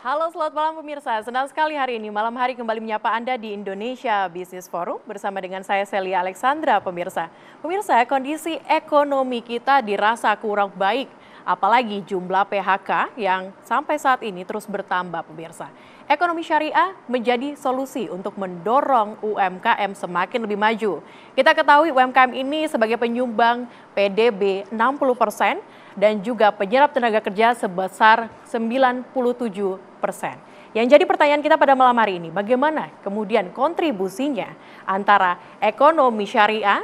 Halo, selamat malam pemirsa. Senang sekali hari ini malam hari kembali menyapa Anda di Indonesia Business Forum bersama dengan saya Celia Alexandra pemirsa. Pemirsa, kondisi ekonomi kita dirasa kurang baik, apalagi jumlah PHK yang sampai saat ini terus bertambah pemirsa. Ekonomi syariah menjadi solusi untuk mendorong UMKM semakin lebih maju. Kita ketahui UMKM ini sebagai penyumbang PDB 60% dan juga penyerap tenaga kerja sebesar 97%. Yang jadi pertanyaan kita pada malam hari ini, bagaimana kemudian kontribusinya antara ekonomi syariah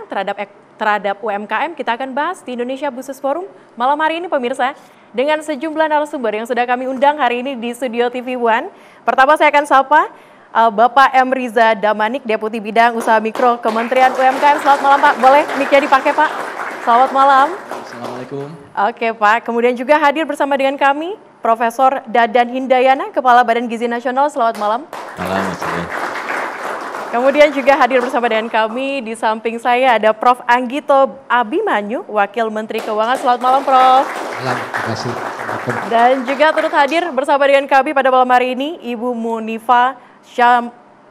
terhadap UMKM? Kita akan bahas di Indonesia Business Forum malam hari ini pemirsa dengan sejumlah narasumber yang sudah kami undang hari ini di Studio TV One. Pertama saya akan sapa Bapak M. Riza Damanik, Deputi Bidang Usaha Mikro Kementerian UMKM. Selamat malam Pak, boleh mic-nya dipakai Pak? Selamat malam. Assalamualaikum. Oke Pak, kemudian juga hadir bersama dengan kami Profesor Dadan Hindayana, Kepala Badan Gizi Nasional. Selamat malam. Malam, Mas. Kemudian juga hadir bersama dengan kami di samping saya ada Prof. Anggito Abimanyu, Wakil Menteri Keuangan. Selamat malam Prof. Malam, terima kasih. Dan juga turut hadir bersama dengan kami pada malam hari ini Ibu Munifa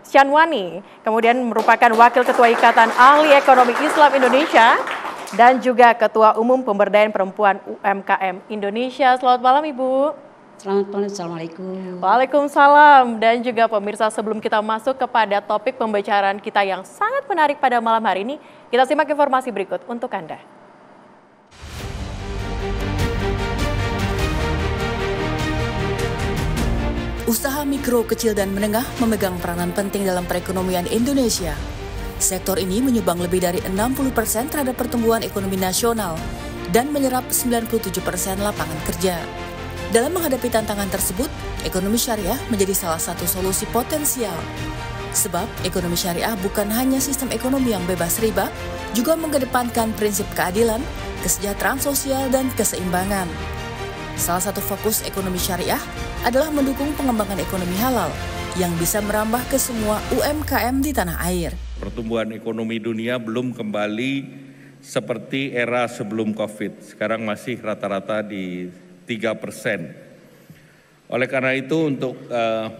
Syanwani, kemudian merupakan Wakil Ketua Ikatan Ahli Ekonomi Islam Indonesia dan juga Ketua Umum Pemberdayaan Perempuan UMKM Indonesia. Selamat malam Ibu. Selamat malam, Assalamualaikum. Waalaikumsalam. Dan juga pemirsa, sebelum kita masuk kepada topik pembicaraan kita yang sangat menarik pada malam hari ini, kita simak informasi berikut untuk Anda. Usaha mikro, kecil, dan menengah memegang peranan penting dalam perekonomian Indonesia. Sektor ini menyumbang lebih dari 60% terhadap pertumbuhan ekonomi nasional dan menyerap 97% lapangan kerja. Dalam menghadapi tantangan tersebut, ekonomi syariah menjadi salah satu solusi potensial. Sebab ekonomi syariah bukan hanya sistem ekonomi yang bebas riba, juga mengedepankan prinsip keadilan, kesejahteraan sosial, dan keseimbangan. Salah satu fokus ekonomi syariah adalah mendukung pengembangan ekonomi halal yang bisa merambah ke semua UMKM di tanah air. Pertumbuhan ekonomi dunia belum kembali seperti era sebelum COVID. Sekarang masih rata-rata di 3%. Oleh karena itu untuk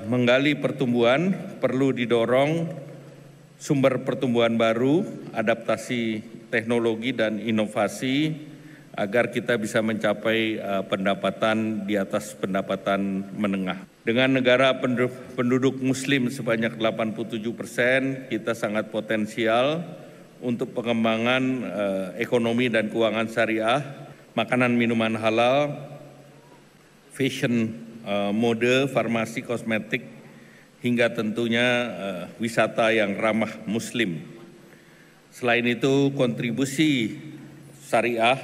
menggali pertumbuhan perlu didorong sumber pertumbuhan baru, adaptasi teknologi dan inovasi agar kita bisa mencapai pendapatan di atas pendapatan menengah. Dengan negara penduduk muslim sebanyak 87%, kita sangat potensial untuk pengembangan ekonomi dan keuangan syariah, makanan minuman halal, fashion, mode, farmasi, kosmetik, hingga tentunya wisata yang ramah muslim. Selain itu, kontribusi syariah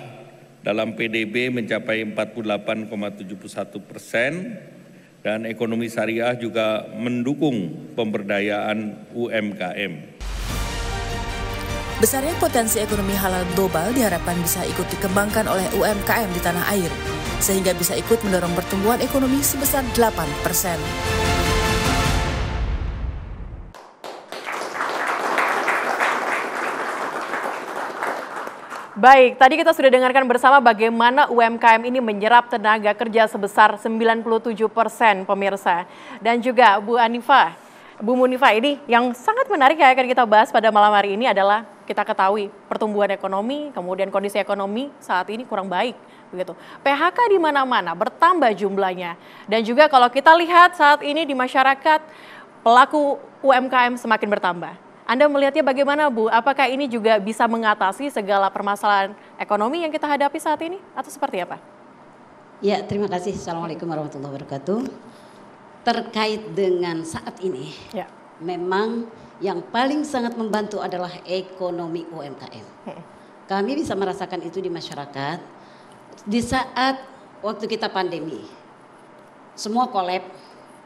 dalam PDB mencapai 48,71% dan ekonomi syariah juga mendukung pemberdayaan UMKM. Besarnya potensi ekonomi halal global diharapkan bisa ikut dikembangkan oleh UMKM di tanah air, sehingga bisa ikut mendorong pertumbuhan ekonomi sebesar 8%. Baik, tadi kita sudah dengarkan bersama bagaimana UMKM ini menyerap tenaga kerja sebesar 97% pemirsa. Dan juga Bu Munifa ini yang sangat menarik yang akan kita bahas pada malam hari ini adalah kita ketahui pertumbuhan ekonomi, kemudian kondisi ekonomi saat ini kurang baik. Begitu. PHK di mana-mana bertambah jumlahnya. Dan juga kalau kita lihat saat ini di masyarakat pelaku UMKM semakin bertambah. Anda melihatnya bagaimana Bu? Apakah ini juga bisa mengatasi segala permasalahan ekonomi yang kita hadapi saat ini atau seperti apa? Ya, terima kasih. Assalamualaikum warahmatullahi wabarakatuh. Terkait dengan saat ini, memang yang paling sangat membantu adalah ekonomi UMKM. Kami bisa merasakan itu di masyarakat. Di saat waktu kita pandemi, semua kolab,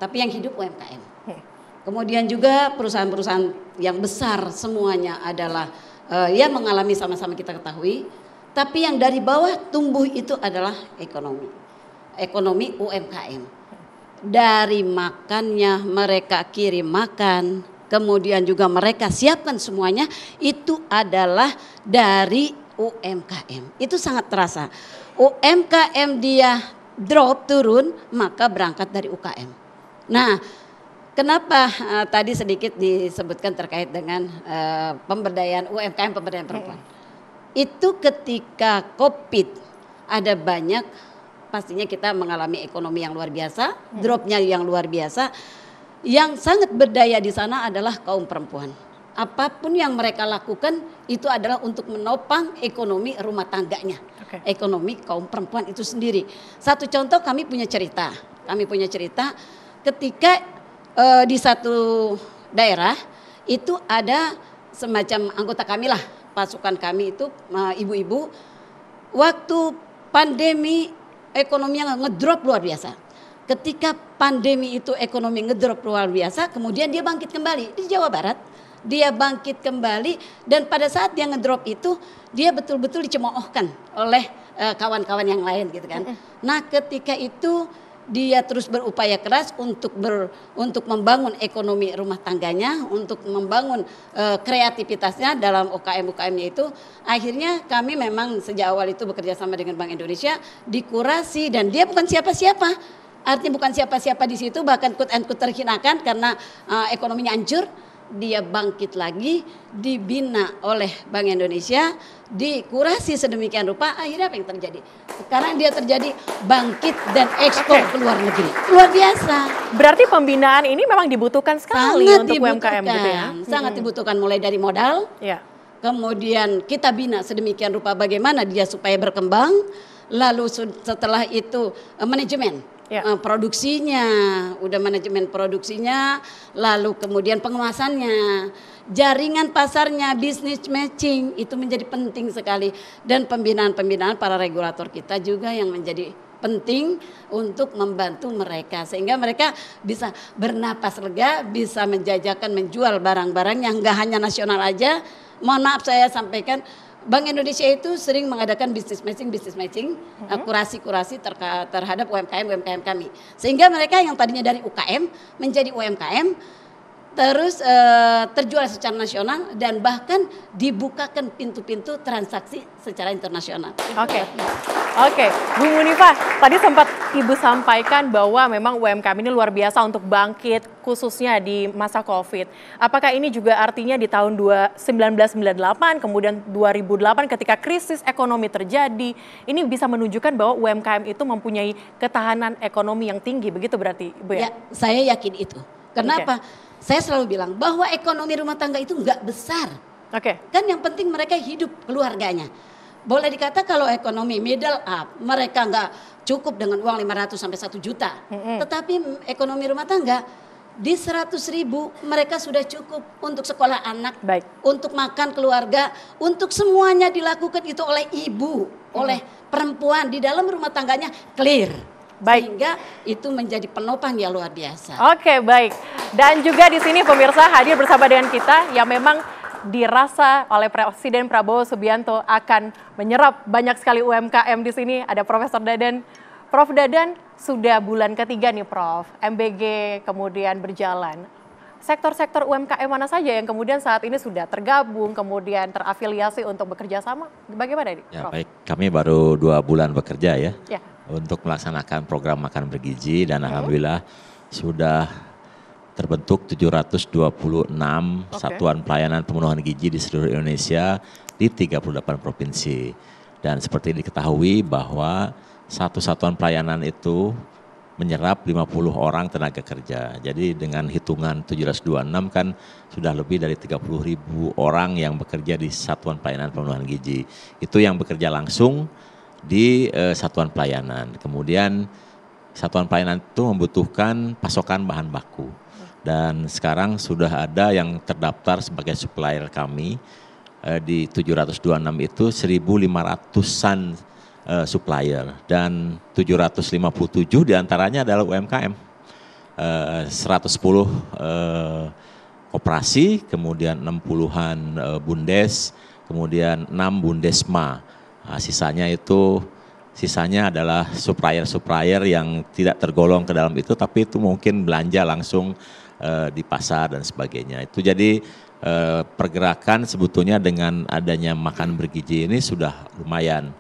tapi yang hidup UMKM. Kemudian juga perusahaan-perusahaan yang besar semuanya adalah yang mengalami sama-sama kita ketahui. Tapi yang dari bawah tumbuh itu adalah ekonomi UMKM. Dari makannya mereka kirim makan, kemudian juga mereka siapkan semuanya, itu adalah dari UMKM. Itu sangat terasa. UMKM dia drop turun, maka berangkat dari UKM. Nah, kenapa tadi sedikit disebutkan terkait dengan pemberdayaan UMKM, pemberdayaan perempuan. Itu ketika COVID ada banyak, pastinya kita mengalami ekonomi yang luar biasa, dropnya yang luar biasa. Yang sangat berdaya di sana adalah kaum perempuan. Apapun yang mereka lakukan itu adalah untuk menopang ekonomi rumah tangganya, ekonomi kaum perempuan itu sendiri. Satu contoh, kami punya cerita ketika di satu daerah itu ada semacam anggota kami lah, pasukan kami itu ibu-ibu, waktu pandemi ekonominya ngedrop luar biasa. Ketika pandemi itu ekonomi ngedrop luar biasa, kemudian dia bangkit kembali di Jawa Barat. Dia bangkit kembali dan pada saat dia ngedrop itu dia betul-betul dicemoohkan oleh kawan-kawan yang lain gitu kan. Nah, ketika itu dia terus berupaya keras untuk membangun ekonomi rumah tangganya, untuk membangun kreativitasnya dalam UKM-UKM-nya itu. Akhirnya kami memang sejak awal itu bekerja sama dengan Bank Indonesia, dikurasi, dan dia bukan siapa-siapa. Artinya bukan siapa-siapa di situ, bahkan quote and quote terhinakan karena ekonominya hancur. Dia bangkit lagi, dibina oleh Bank Indonesia, dikurasi sedemikian rupa, akhirnya apa yang terjadi? Sekarang dia terjadi bangkit dan ekspor ke luar negeri. Luar biasa. Berarti pembinaan ini memang dibutuhkan sekali sangat untuk dibutuhkan, UMKM gitu ya? Sangat dibutuhkan, mulai dari modal, kemudian kita bina sedemikian rupa bagaimana dia supaya berkembang, lalu setelah itu manajemen. Produksinya, udah manajemen produksinya, lalu kemudian pengemasannya, jaringan pasarnya, business matching itu menjadi penting sekali, dan pembinaan para regulator kita juga yang menjadi penting untuk membantu mereka sehingga mereka bisa bernapas lega, bisa menjajakan, menjual barang-barang yang enggak hanya nasional aja. Mohon maaf saya sampaikan, Bank Indonesia itu sering mengadakan business matching, kurasi-kurasi terhadap UMKM kami. Sehingga mereka yang tadinya dari UKM menjadi UMKM, terus terjual secara nasional dan bahkan dibukakan pintu-pintu transaksi secara internasional. Oke, Bu Munifah, tadi sempat Ibu sampaikan bahwa memang UMKM ini luar biasa untuk bangkit khususnya di masa COVID. Apakah ini juga artinya di tahun 1998 kemudian 2008 ketika krisis ekonomi terjadi, ini bisa menunjukkan bahwa UMKM itu mempunyai ketahanan ekonomi yang tinggi, begitu berarti Ibu ya? Ya, saya yakin itu. Kenapa? Saya selalu bilang bahwa ekonomi rumah tangga itu enggak besar. Kan yang penting mereka hidup keluarganya. Boleh dikata kalau ekonomi middle up, mereka enggak cukup dengan uang 500 sampai 1 juta. Tetapi ekonomi rumah tangga di 100.000 mereka sudah cukup untuk sekolah anak, untuk makan keluarga, untuk semuanya dilakukan itu oleh ibu, oleh perempuan di dalam rumah tangganya clear. Sehingga itu menjadi penopang yang luar biasa. Oke, baik. Dan juga di sini pemirsa hadir bersama dengan kita yang memang dirasa oleh Presiden Prabowo Subianto akan menyerap banyak sekali UMKM di sini. Ada Profesor Dadan. Prof Dadan, sudah bulan ketiga nih Prof, MBG kemudian berjalan. Sektor-sektor UMKM mana saja yang kemudian saat ini sudah tergabung, kemudian terafiliasi untuk bekerja sama? Bagaimana ini, Prof? Baik, kami baru 2 bulan bekerja ya. Untuk melaksanakan program makan bergizi, dan alhamdulillah sudah terbentuk 726 satuan pelayanan pemenuhan gizi di seluruh Indonesia di 38 provinsi. Dan seperti diketahui bahwa satu satuan pelayanan itu menyerap 50 orang tenaga kerja. Jadi dengan hitungan 726 kan sudah lebih dari 30.000 orang yang bekerja di satuan pelayanan pemenuhan gizi. Itu yang bekerja langsung di satuan pelayanan. Kemudian satuan pelayanan itu membutuhkan pasokan bahan baku. Dan sekarang sudah ada yang terdaftar sebagai supplier kami di 726 itu 1.500-an supplier, dan 757 diantaranya adalah UMKM. 110 koperasi, kemudian 60-an Bundes, kemudian 6 Bundesma. Sisanya adalah supplier-supplier yang tidak tergolong ke dalam itu, tapi itu mungkin belanja langsung di pasar dan sebagainya. Itu jadi pergerakan sebetulnya dengan adanya makan bergizi ini sudah lumayan,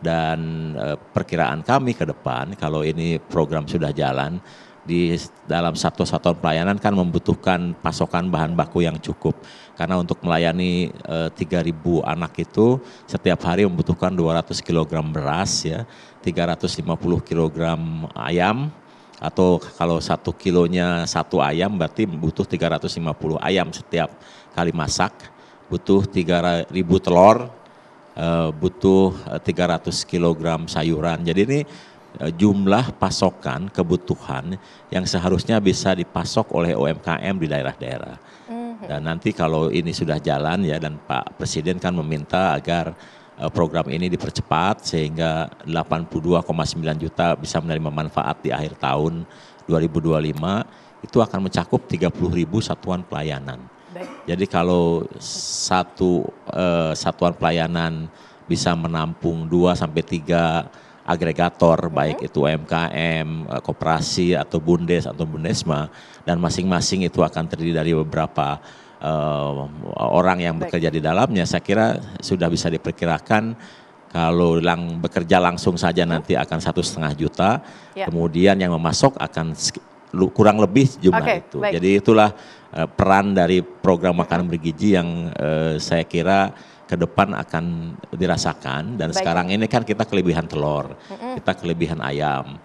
dan perkiraan kami ke depan kalau ini program sudah jalan, di dalam satu satuan pelayanan kan membutuhkan pasokan bahan baku yang cukup. Karena untuk melayani 3.000 anak itu setiap hari membutuhkan 200 kg beras ya, 350 kg ayam, atau kalau 1 kilonya 1 ayam berarti butuh 350 ayam setiap kali masak, butuh 3.000 telur, butuh 300 kg sayuran. Jadi ini jumlah pasokan kebutuhan yang seharusnya bisa dipasok oleh UMKM di daerah-daerah. Dan nanti kalau ini sudah jalan ya, dan Pak Presiden kan meminta agar program ini dipercepat sehingga 82,9 juta bisa menerima manfaat di akhir tahun 2025, itu akan mencakup 30.000 satuan pelayanan. Jadi kalau satu satuan pelayanan bisa menampung 2 sampai 3 agregator, baik itu UMKM, koperasi atau Bundes atau Bundesma, dan masing-masing itu akan terdiri dari beberapa orang yang bekerja di dalamnya. Saya kira sudah bisa diperkirakan kalau bekerja langsung saja nanti akan 1,5 juta, kemudian yang memasok akan kurang lebih jumlah itu. Jadi itulah peran dari program makanan bergizi yang saya kira ke depan akan dirasakan. Dan sekarang ini kan kita kelebihan telur, kita kelebihan ayam.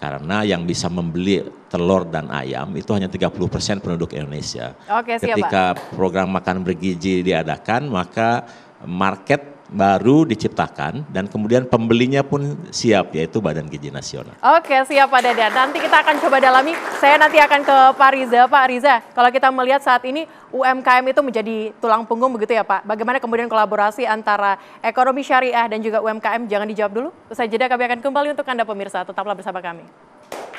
Karena yang bisa membeli telur dan ayam itu hanya 30% penduduk Indonesia. Ketika program makan bergizi diadakan, maka market baru diciptakan dan kemudian pembelinya pun siap, yaitu Badan Gizi Nasional. Oke, siap Pak Dadan. Nanti kita akan coba dalami. Saya nanti akan ke Pak Riza. Pak Riza, kalau kita melihat saat ini UMKM itu menjadi tulang punggung begitu ya Pak. Bagaimana kemudian kolaborasi antara ekonomi syariah dan juga UMKM? Jangan dijawab dulu. Usai jeda kami akan kembali untuk Anda pemirsa. Tetaplah bersama kami.